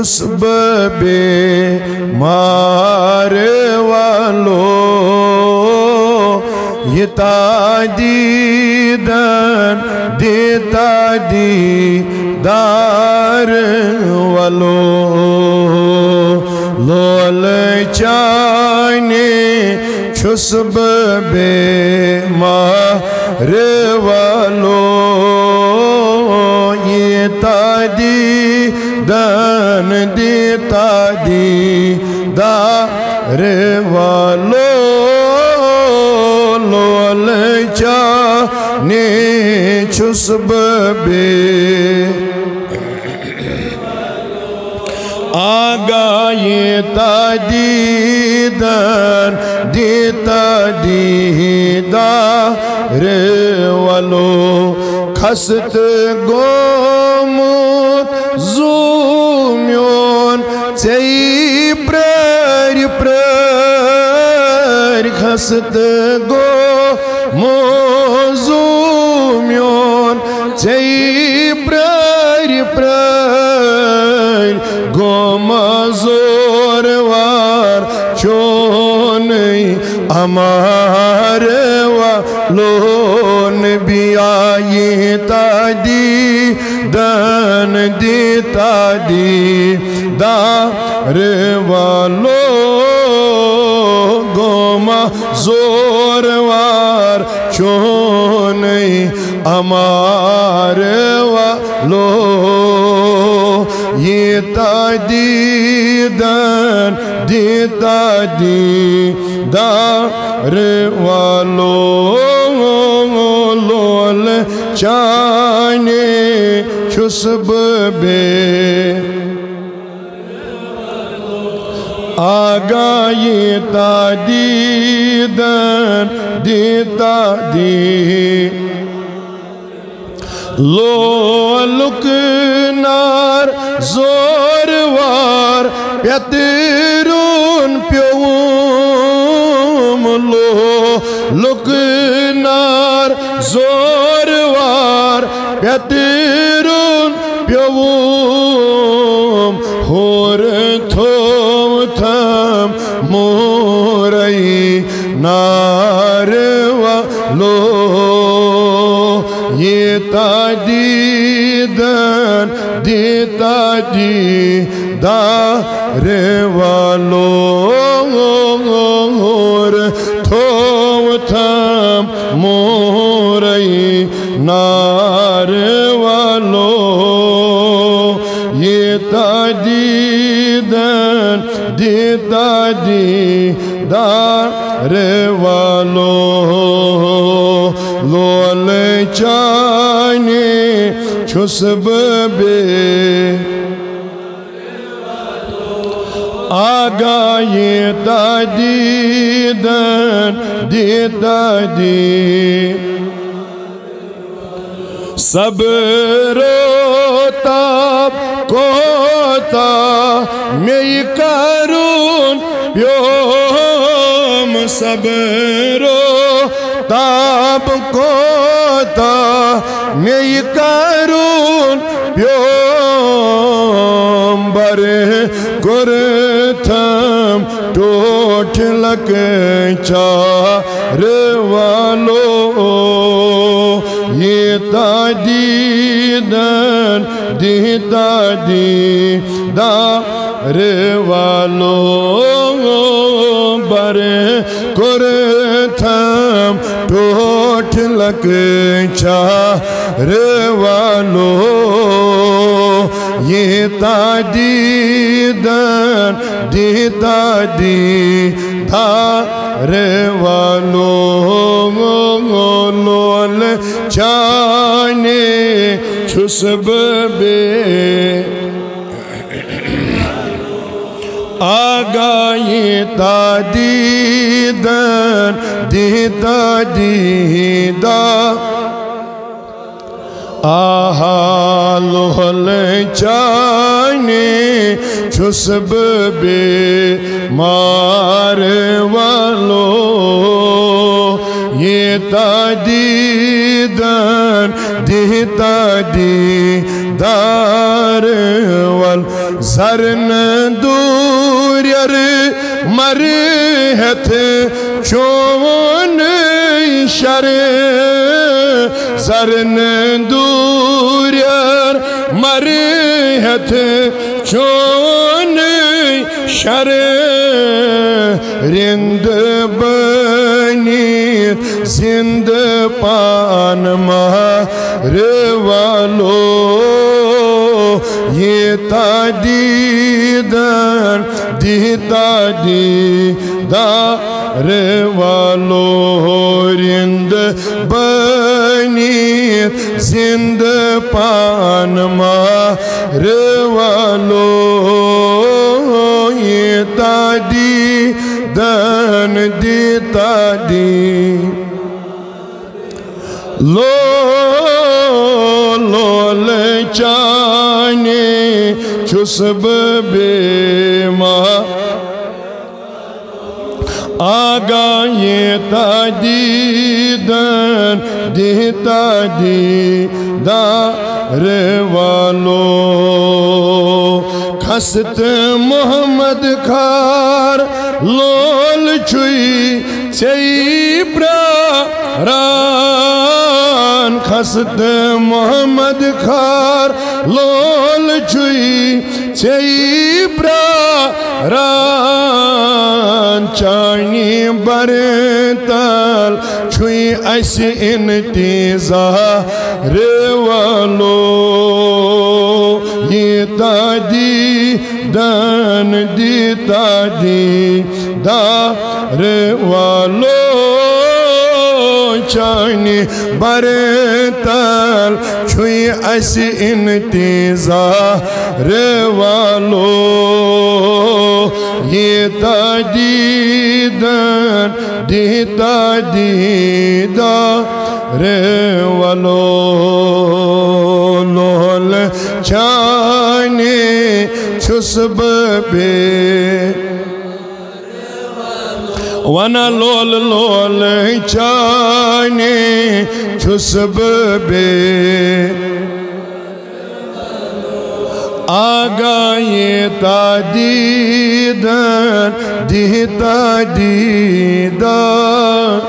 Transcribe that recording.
छुस बेमार वालो ये तादीदन देता दीदार वालो लोल चाने छुस बेमार वालो ये तादीदन देता दीदार वालो लोल चाने छुस बे आगा ये तादीदन देता दीदार वालो खस्त गोमुत ज़ूम्योन ज़ेई प्रर प्रर खस्त गोमुत ज़ूम्योन ज़ेई प्रर प्रर गोमज़ोर वार चोनई अमार वालोन बियाये तादीदन देता दीदार वालो गोमज़ोर वार चोनई अमार वालो ये तादीदन देता दीदार वालो लोल चाने छुस बे आगा ये तादीदन देता दी लोलुक नार जोरवार प्यतरून प्योम लोलुक नार जोरवार प्यतरून प्योम होर थोम थम मोरई नारवा लो ये तादीदन देता दीदार वालो थोम थम मोरई नार वालो ये तादीदन देता दीदार वालो लोल चाने छुस बे आगा ये तादीदन देता दी सब रोताब कोता मैं करून व्योम सब रोताब कोता मैं करून व्योम बरे गुरथम टोट लक चार वालो ये तादीदन देता दीदार वालो बरे गुरथम टोट लक चार वालो ये तादीदन देता दीदार वालो लोल चाने छुस बे आगा ये तादीदन देता दीदार आहा लोल चाने छुस बे मार वालो ये तादीदन देता दी दीदार वल जरन दूर मर हथ चोन शरे जरन दूर मर हथ चोन शरे रिंद बनी जिंद पान मारे वालो ये तादीदन दीता दीदार वालो रिंद बनी जिंद पान मारे वालो ये तादीदन दीता दी लो ले चाने चुस्ब बेमा आगा ये तादीदन दीता दीदार वालो खस्त मोहम्मद खार लोल छुई चई प्रारान खस्त मोहम्मद खार लोल छुई चई प्रारान चानी बरतल छुई ऐसी इंतजार वालो ये तादीदन दीता दीदार वालो चानी बरतल छुई ऐसी इंतजार वालो ये तादीदन दीता दीदार वालो लोल चाने चुस्ब बे वना लोल लोल चाने चुस्ब बे आगा ये तादीदन दीता दीदार